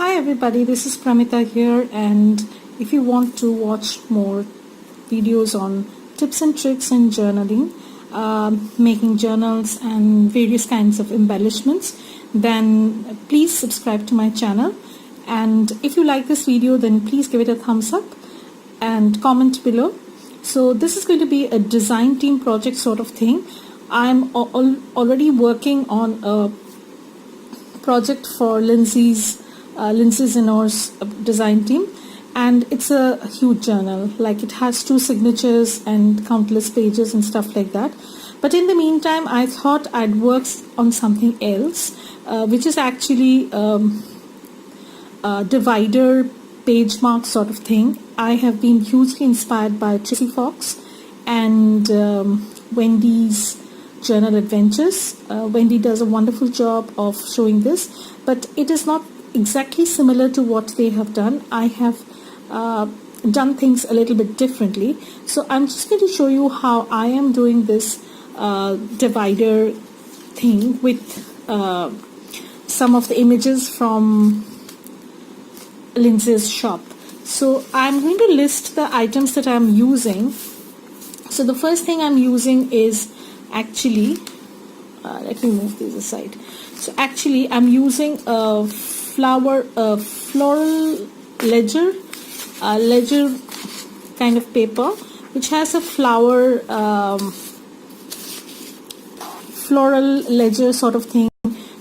Hi everybody, this is Pramita here, and if you want to watch more videos on tips and tricks in journaling, making journals and various kinds of embellishments, then please subscribe to my channel. And if you like this video, then please give it a thumbs up and comment below. So this is going to be a design team project sort of thing. I'm already working on a project for Lindsay Zenor's design team, and it's a huge journal. Like, it has 2 signatures and countless pages and stuff like that. But in the meantime, I thought I'd work on something else, which is actually a divider page mark sort of thing. I have been hugely inspired by Tracy Fox and Wendy's Journal Adventures. Wendy does a wonderful job of showing this, but it is not exactly similar to what they have done. I have done things a little bit differently. So I'm just going to show you how I am doing this divider thing with some of the images from Lindsay's shop. So I'm going to list the items that I'm using. So the first thing I'm using is actually, let me move these aside. So actually I'm using a floral ledger kind of paper, which has a floral ledger sort of thing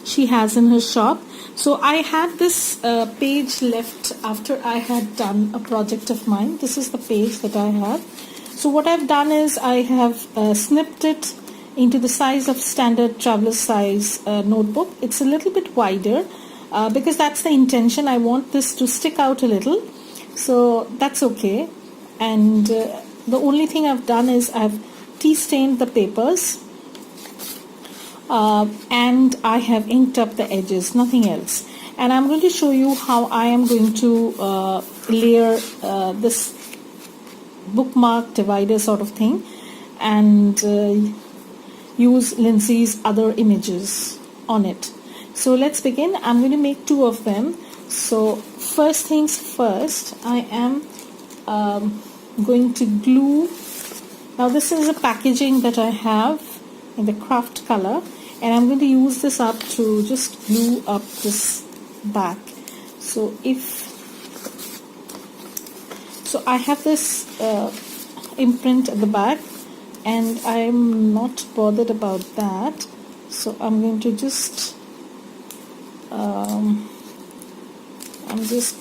she has in her shop. So I had this page left after I had done a project of mine. This is the page that I have. So what I've done is I have snipped it into the size of standard traveler size notebook. It's a little bit wider because that's the intention. I want this to stick out a little, so that's okay. And the only thing I've done is I've tea stained the papers and I have inked up the edges, nothing else. And I'm going to show you how I am going to layer this bookmark divider sort of thing, and use Lindsay's other images on it. So let's begin. I'm going to make 2 of them. So first things first, I am going to glue. Now this is a packaging that I have in the craft color, and I'm going to use this up to just glue up this back. So I have this imprint at the back, and I'm not bothered about that. So I'm going to just I'm just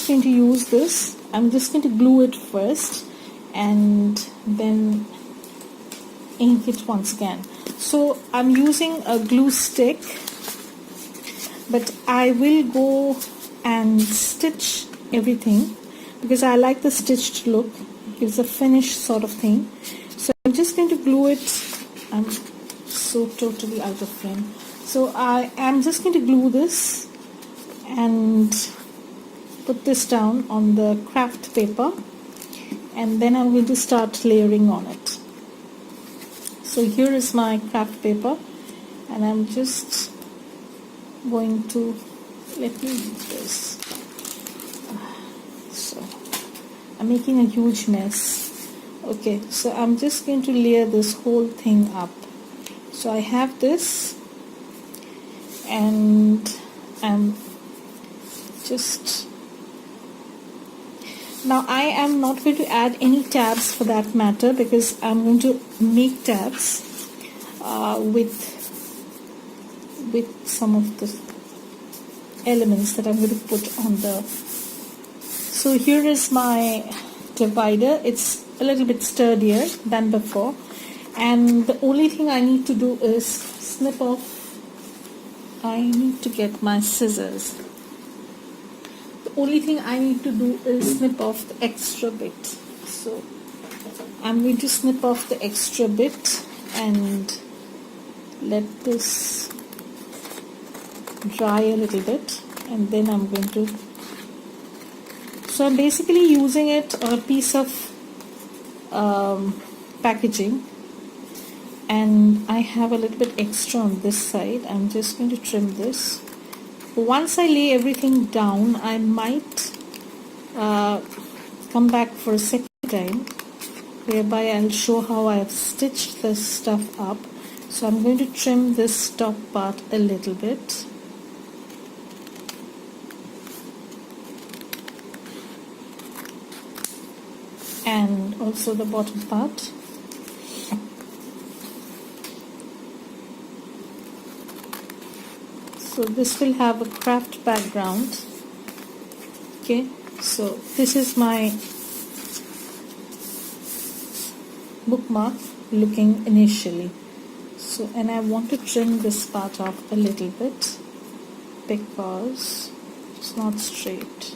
going to use this. I'm just going to glue it first and then ink it once again. So I'm using a glue stick, but I will go and stitch everything because I like the stitched look. It gives a finished sort of thing. So I'm just going to glue it. I'm so totally out of frame. So I am just going to glue this and put this down on the craft paper, and then I'm going to start layering on it. So here is my craft paper, and I'm just going to, let me move this. So I'm making a huge mess. Okay, so I'm just going to layer this whole thing up. So I have this, and I'm just, now I am not going to add any tabs for that matter, because I'm going to make tabs with some of the elements that I'm going to put on the. So here is my divider. It's a little bit sturdier than before, and the only thing I need to do is snip off. I need to get my scissors. The only thing I need to do is snip off the extra bit. So I'm going to snip off the extra bit and let this dry a little bit, and then I'm going to, so I'm basically using it on a piece of packaging, and I have a little bit extra on this side. I'm just going to trim this once I lay everything down, I might come back for a second time, whereby I'll show how I've stitched this stuff up. So I'm going to trim this top part a little bit. And also the bottom part. So this will have a craft background. Okay, so this is my bookmark looking initially. So, and I want to trim this part off a little bit because it's not straight.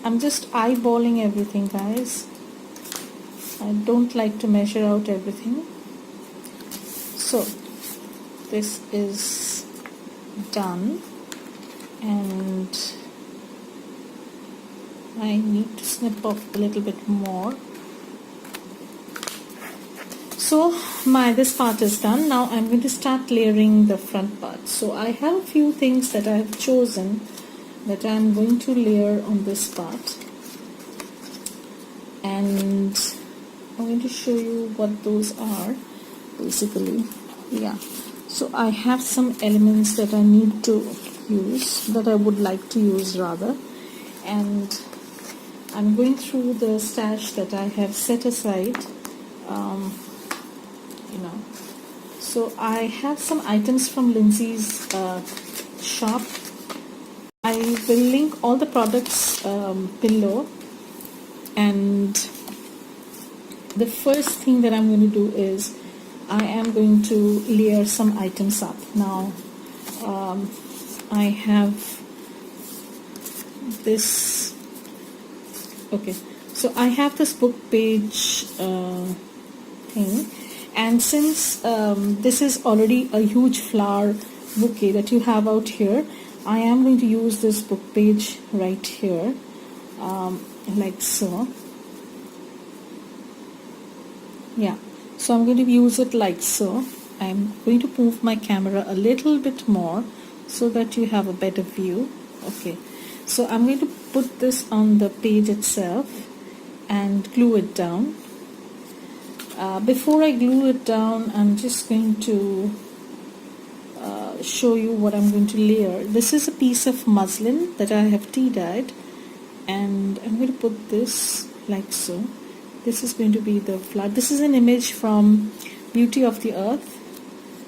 I'm just eyeballing everything, guys. I don't like to measure out everything. So this is done, and I need to snip off a little bit more. So this part is done. Now I'm going to start layering the front part. So I have a few things that I have chosen that I'm going to layer on this part, and I'm going to show you what those are basically. Yeah, so I have some elements that I need to use, that I would like to use rather, and I'm going through the stash that I have set aside. So I have some items from Lindsay's shop. I will link all the products below, and the first thing that I'm going to do is I am going to layer some items up. Now I have this. Okay, so I have this book page thing, and since this is already a huge flower bouquet that you have out here, I am going to use this book page right here, like so. Yeah, so I'm going to use it like so. I'm going to move my camera a little bit more so that you have a better view. Okay, so I'm going to put this on the page itself and glue it down. Before I glue it down, I'm just going to show you what I'm going to layer. This is a piece of muslin that I have tea dyed, and I'm going to put this like so. This is going to be the flower. This is an image from Beauty of the Earth.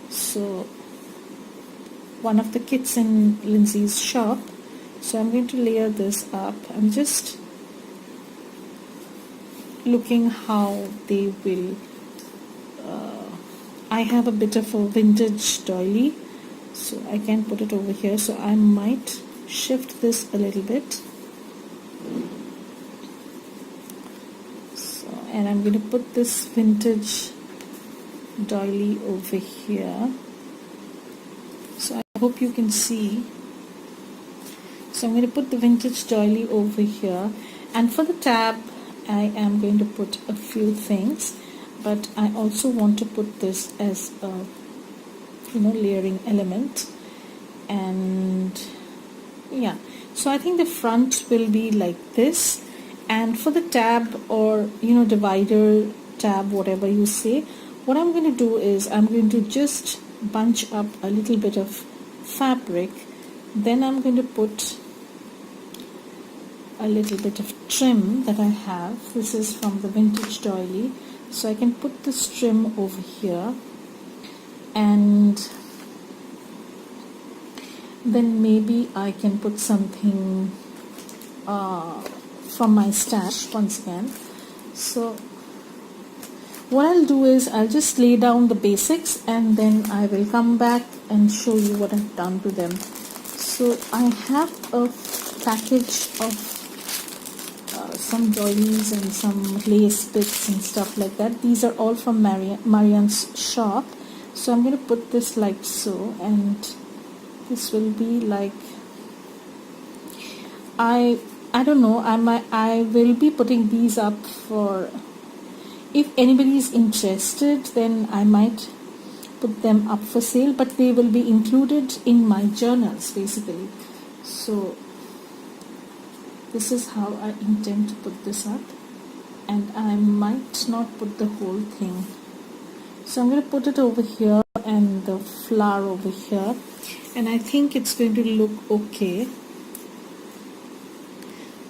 So one of the kits in Lindsay's shop. So I'm going to layer this up. I'm just looking how they will. I have a bit of a vintage doily, so I can put it over here. So I might shift this a little bit. So, and I'm going to put this vintage doily over here. So I hope you can see. So I'm going to put the vintage doily over here, and for the tab I am going to put a few things, but I also want to put this as a layering element. And yeah, so I think the front will be like this, and for the tab or divider, tab, whatever you say, what I'm going to do is I'm going to just bunch up a little bit of fabric, then I'm going to put a little bit of trim that I have. This is from the vintage doily, so I can put this trim over here, and then maybe I can put something from my stash once again. So what I'll do is I'll just lay down the basics, and then I will come back and show you what I've done to them. So I have a package of some doilies and some lace bits and stuff like that. These are all from Marianne's shop. So I'm going to put this like so, and this will be like, I don't know, I will be putting these up for, if anybody is interested, then I might put them up for sale, but they will be included in my journals basically. So this is how I intend to put this up, and I might not put the whole thing. So I'm going to put it over here and the flower over here, and I think it's going to look okay.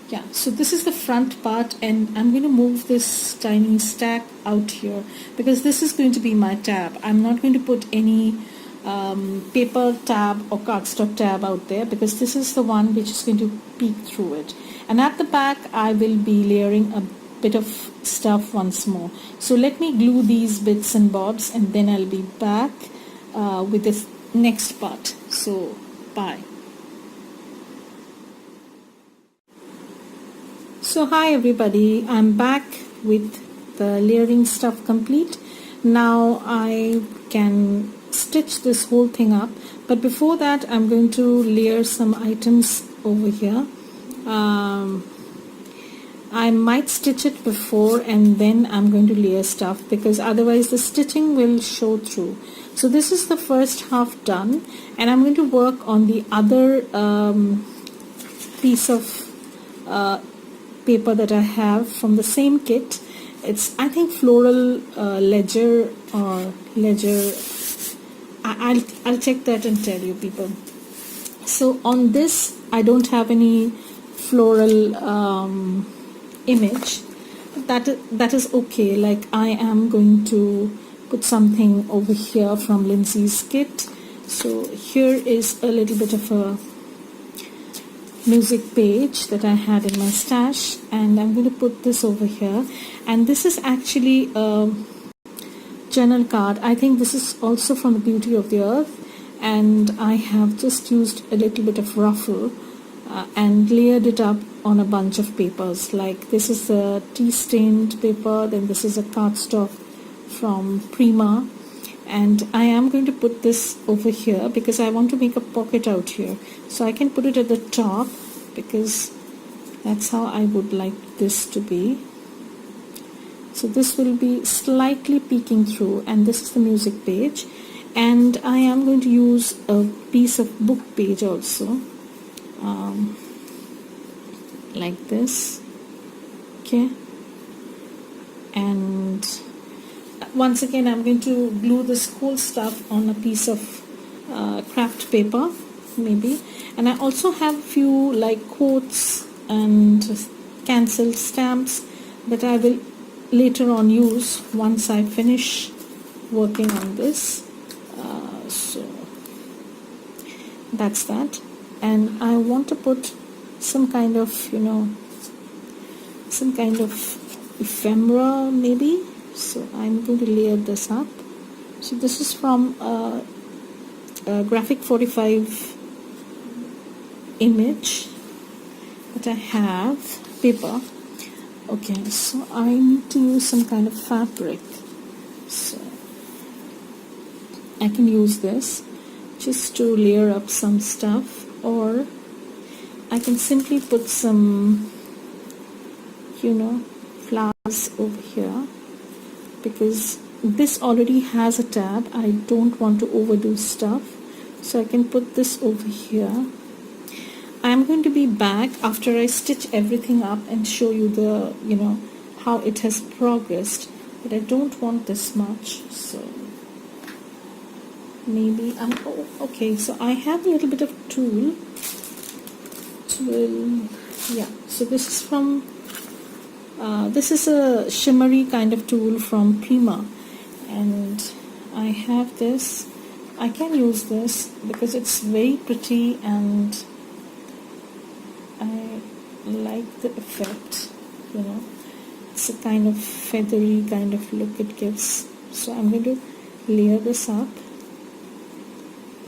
Yeah, so this is the front part, and I'm going to move this tiny stack out here because this is going to be my tab. I'm not going to put any paper tab or cardstock tab out there because this is the one which is going to peek through it. And at the back I will be layering a bit of stuff once more. So let me glue these bits and bobs, and then I'll be back with this next part. So bye. So hi everybody, I'm back with the layering stuff complete. Now I can stitch this whole thing up, but before that I'm going to layer some items over here. I might stitch it before and then I'm going to layer stuff, because otherwise the stitching will show through. So this is the first half done, and I'm going to work on the other piece of paper that I have from the same kit. It's, I think, floral ledger or ledger. I'll check that and tell you people. So on this I don't have any floral image. That is okay. Like, I am going to put something over here from Lindsay's kit. So here is a little bit of a music page that I had in my stash, and I'm going to put this over here. And this is actually a journal card. I think this is also from the Beauty of the Earth, and I have just used a little bit of ruffle and layered it up on a bunch of papers. Like, this is a tea stained paper, then this is a cardstock from Prima, and I am going to put this over here because I want to make a pocket out here. So I can put it at the top because that's how I would like this to be. So this will be slightly peeking through, and this is the music page, and I am going to use a piece of book page also, like this. Okay, and once again I'm going to glue this whole stuff on a piece of craft paper maybe. And I also have a few like quotes and cancelled stamps that I will later on use once I finish working on this. So that's that. And I want to put some kind of, you know, some kind of ephemera maybe. So I'm going to layer this up. So this is from a Graphic 45 image that I have, paper. Okay, so I need to use some kind of fabric. So I can use this just to layer up some stuff, or I can simply put some, you know, flowers over here, because this already has a tab. I don't want to overdo stuff, so I can put this over here. I'm going to be back after I stitch everything up and show you the, you know, how it has progressed, but I don't want this much, so maybe oh, okay, so I have a little bit of tulle. Yeah, so this is from this is a shimmery kind of tulle from Prima, and I have this. I can use this because it's very pretty and I like the effect, you know. It's a kind of feathery kind of look it gives. So I'm going to layer this up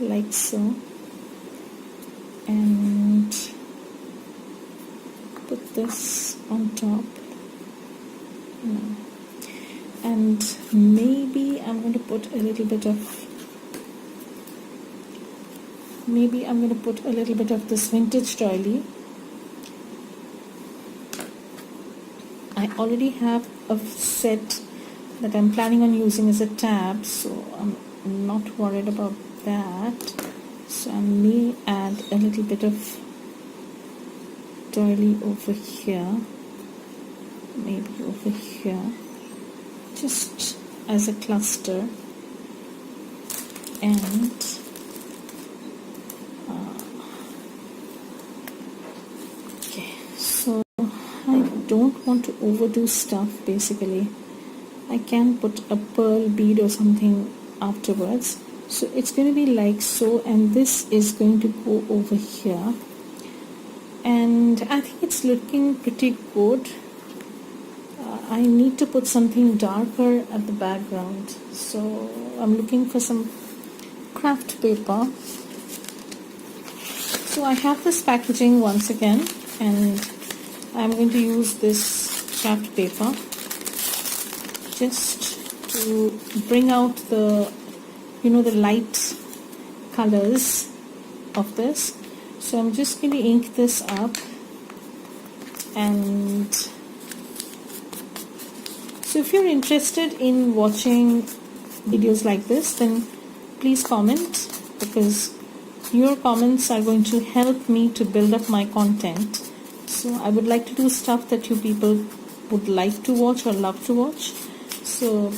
like so and put this on top. And maybe I'm going to put a little bit of this vintage doily. I already have a set that I'm planning on using as a tab, so I'm I'm not worried about that. So I may add a little bit of doily over here, maybe over here, just as a cluster. And okay, so I don't want to overdo stuff. Basically, I can put a pearl bead or something afterwards. So it's going to be like so, and this is going to go over here, and I think it's looking pretty good. I need to put something darker at the background, so I'm looking for some craft paper. So I have this packaging once again, and I'm going to use this craft paper just to bring out the the light colors of this. So I'm just going to ink this up, and so if you're interested in watching videos like this, then please comment, because your comments are going to help me to build up my content. So I would like to do stuff that you people would like to watch or love to watch. So,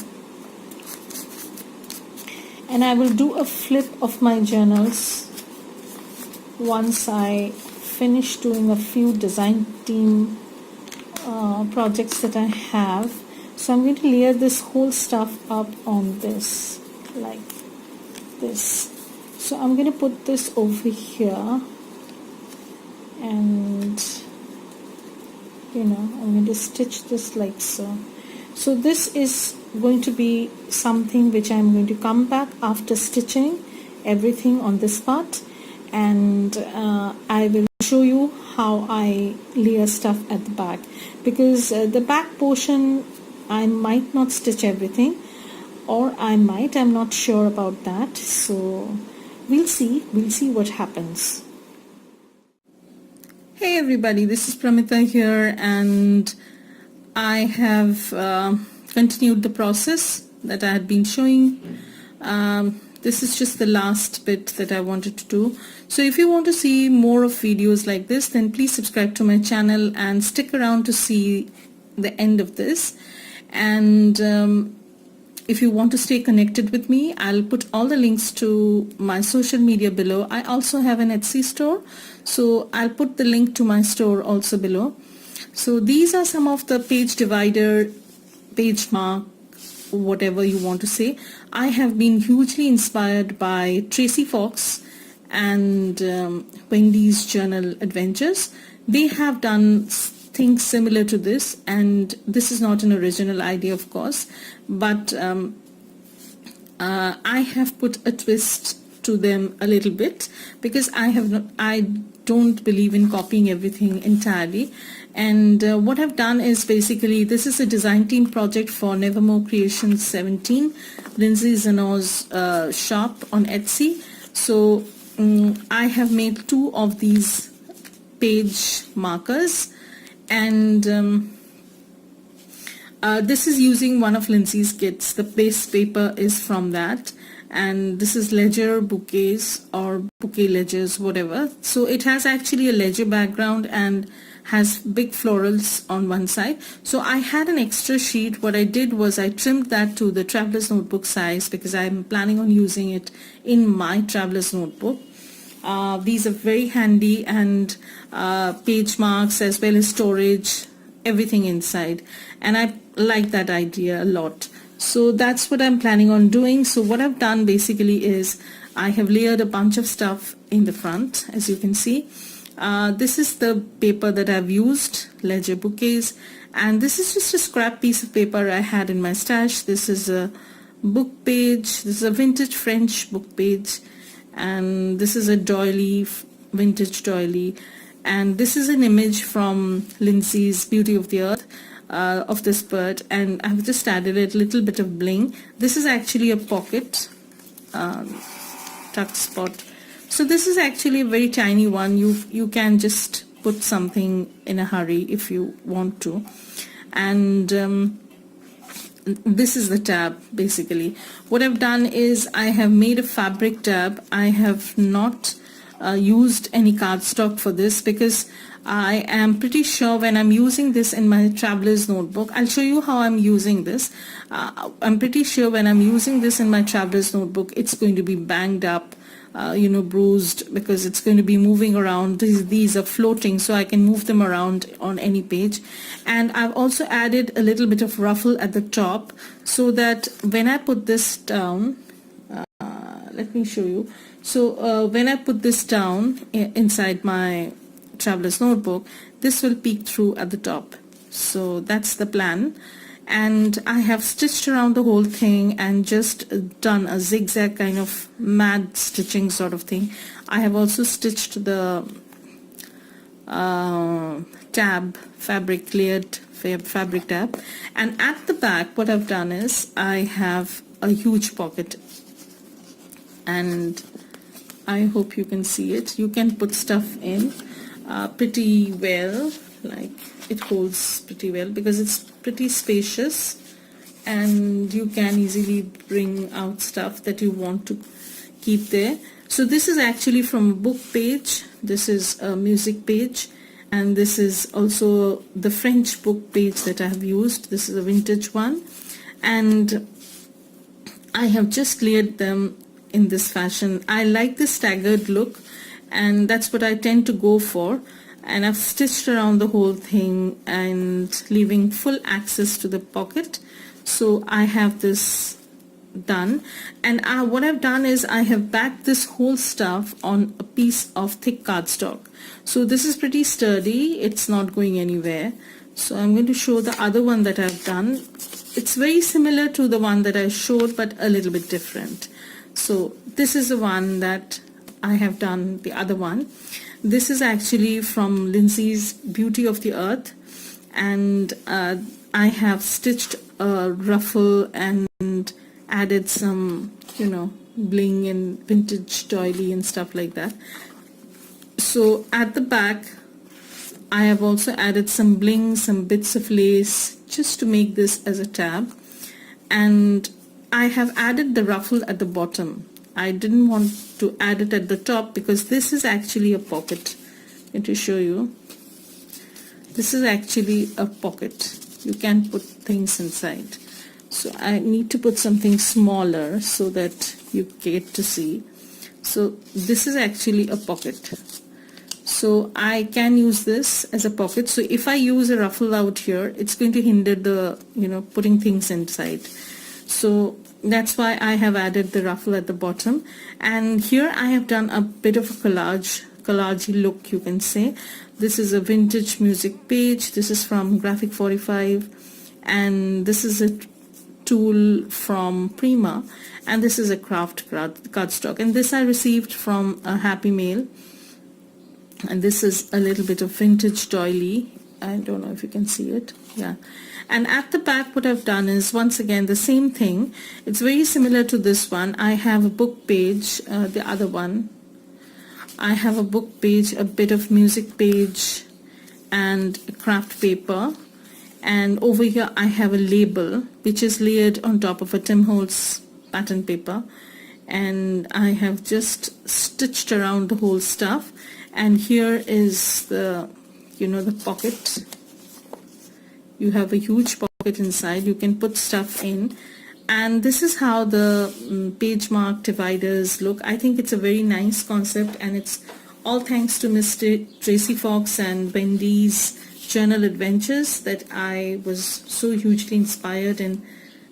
and I will do a flip of my journals once I finish doing a few design team projects that I have. So I'm going to layer this whole stuff up on this like this. So I'm going to put this over here, and I'm going to stitch this like so. So this is going to be something which I'm going to come back after stitching everything on this part, and I will show you how I layer stuff at the back, because the back portion I might not stitch everything, or I'm not sure about that. So we'll see what happens. Hey everybody, this is Pramita here, and I have continued the process that I had been showing. This is just the last bit that I wanted to do. So if you want to see more of videos like this, then please subscribe to my channel and stick around to see the end of this. And if you want to stay connected with me, I'll put all the links to my social media below. I also have an Etsy store, so I'll put the link to my store also below. So these are some of the page divider, page mark, whatever you want to say. I have been hugely inspired by Tracy Fox and Wendy's Journal Adventures. They have done things similar to this, and this is not an original idea, of course, but I have put a twist to them a little bit, because I don't believe in copying everything entirely. And what I've done is, basically, this is a design team project for Nevermore Creations 17, Lindsay Zanow's shop on Etsy. So I have made 2 of these page markers, and this is using one of Lindsay's kits. The base paper is from that, and this is ledger bouquets or bouquet ledgers, whatever. So it has actually a ledger background and has big florals on one side. So I had an extra sheet. What I did was I trimmed that to the traveler's notebook size, because I'm planning on using it in my traveler's notebook. These are very handy, and page marks as well as storage, everything inside, and I like that idea a lot. So that's what I'm planning on doing. So what I've done basically is I have layered a bunch of stuff in the front, as you can see. This is the paper that I've used, ledger bouquets, and this is just a scrap piece of paper I had in my stash. This is a book page. This is a vintage French book page, and this is a doily, vintage doily, and this is an image from Lindsay's Beauty of the Earth, of this bird, and I've just added a little bit of bling. This is actually a pocket tuck spot. So this is actually a very tiny one. You can just put something in a hurry if you want to. And this is the tab basically. What I've done is I have made a fabric tab. I have not used any cardstock for this because I am pretty sure when I'm using this in my traveler's notebook, I'll show you how I'm using this. I'm pretty sure when I'm using this in my traveler's notebook, it's going to be banged up, bruised, because it's going to be moving around. These are floating, so I can move them around on any page. And I've also added a little bit of ruffle at the top so that when I put this down, let me show you. So when I put this down inside my traveler's notebook, this will peek through at the top. So that's the plan. And I have stitched around the whole thing and just done a zigzag kind of mad stitching sort of thing. I have also stitched the tab, fabric layered fabric tab, and at the back what I've done is I have a huge pocket, and I hope you can see it. You can put stuff in pretty well, like it holds pretty well because it's pretty spacious, and you can easily bring out stuff that you want to keep there. So this is actually from a book page, this is a music page, and this is also the French book page that I have used. This is a vintage one, and I have just layered them in this fashion. I like the staggered look, and that's what I tend to go for. And I've stitched around the whole thing and leaving full access to the pocket. So I have this done, and what I've done is I have backed this whole stuff on a piece of thick cardstock. So this is pretty sturdy, it's not going anywhere. So I'm going to show the other one that I've done. It's very similar to the one that I showed, but a little bit different. So this is the one that I have done, the other one. This is actually from Lindsay's Beauty of the Earth, and I have stitched a ruffle and added some, bling and vintage doily and stuff like that. So at the back, I have also added some bling, some bits of lace, just to make this as a tab. And I have added the ruffle at the bottom. I didn't want to add it at the top because this is actually a pocket. Let me show you. This is actually a pocket. You can put things inside. So I need to put something smaller so that you get to see. So this is actually a pocket. So I can use this as a pocket. So if I use a ruffle out here, it's going to hinder the, putting things inside. So that's why I have added the ruffle at the bottom. And here I have done a bit of a collagey look, you can say. This is a vintage music page. This is from Graphic 45, and this is a tool from Prima, and this is a craft cardstock, and this I received from a Happy Mail. And this is a little bit of vintage doily. I don't know if you can see it. Yeah. And at the back what I've done is once again the same thing. It's very similar to this one. I have a book page, the other one. I have a book page, a bit of music page, and craft paper. And over here I have a label which is layered on top of a Tim Holtz pattern paper. And I have just stitched around the whole stuff. And here is the, the pocket. You have a huge pocket inside. You can put stuff in. And this is how the page mark dividers look. I think it's a very nice concept, and it's all thanks to Miss Tracy Fox and Wendy's Journal Adventures that I was so hugely inspired and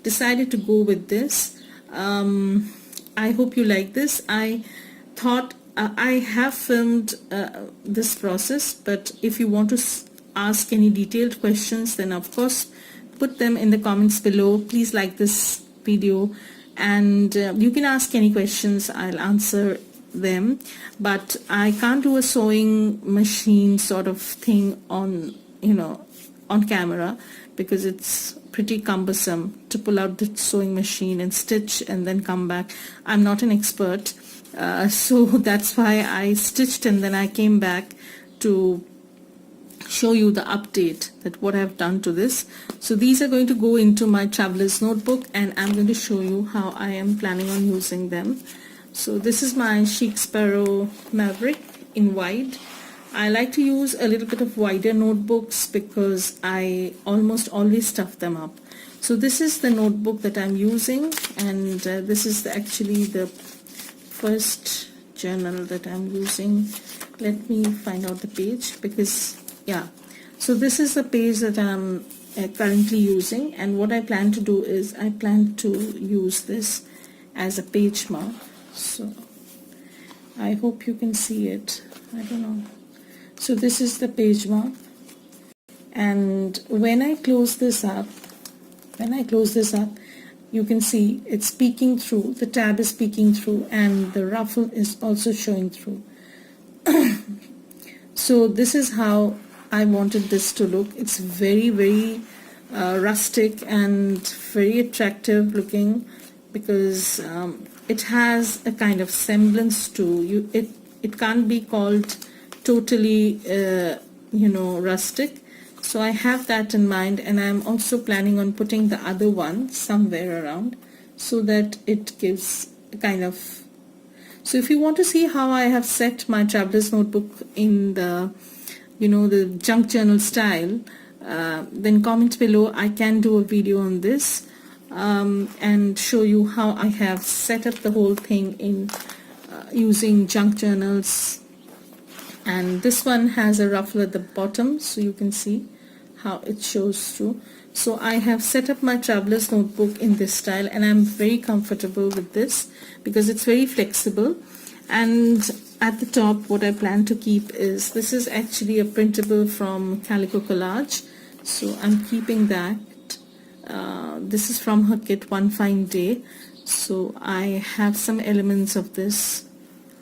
decided to go with this. I hope you like this. I thought I have filmed this process, but if you want to ask any detailed questions, then of course put them in the comments below. Please like this video, and you can ask any questions. I'll answer them, but I can't do a sewing machine sort of thing on on camera because it's pretty cumbersome to pull out the sewing machine and stitch and then come back. I'm not an expert, so that's why I stitched and then I came back to show you the update that what I've done to this. So these are going to go into my traveler's notebook, and I'm going to show you how I am planning on using them. So this is my Chic Sparrow Maverick in wide. I like to use a little bit of wider notebooks because I almost always stuff them up. So this is the notebook that I'm using, and this is actually the first journal that I'm using. Let me find out the page, because yeah, so this is the page that I'm currently using, and what I plan to do is I plan to use this as a page mark. So I hope you can see it. I don't know. So this is the page mark, and when I close this up, you can see it's peeking through, the tab is peeking through, and the ruffle is also showing through. So this is how I wanted this to look. It's very, very rustic and very attractive looking, because it has a kind of semblance to you. It can't be called totally rustic. So I have that in mind, and I'm also planning on putting the other one somewhere around so that it gives a kind of... So if you want to see how I have set my traveler's notebook in the the junk journal style, then comment below. I can do a video on this and show you how I have set up the whole thing in using junk journals. And this one has a ruffle at the bottom, so you can see how it shows through. So I have set up my traveler's notebook in this style, and I'm very comfortable with this because it's very flexible. And at the top, what I plan to keep is, this is actually a printable from Calico Collage, so I'm keeping that. This is from her kit One Fine Day, so I have some elements of this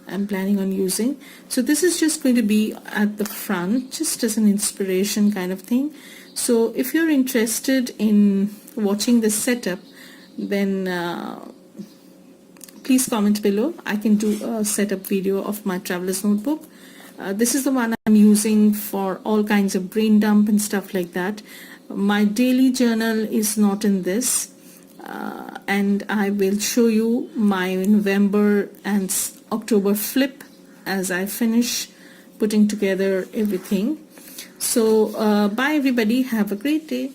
I'm planning on using. So this is just going to be at the front, just as an inspiration kind of thing. So if you're interested in watching this setup, then please comment below. I can do a setup video of my traveler's notebook. This is the one I'm using for all kinds of brain dump and stuff like that. My daily journal is not in this, and I will show you my November and October flip as I finish putting together everything. So bye everybody, have a great day.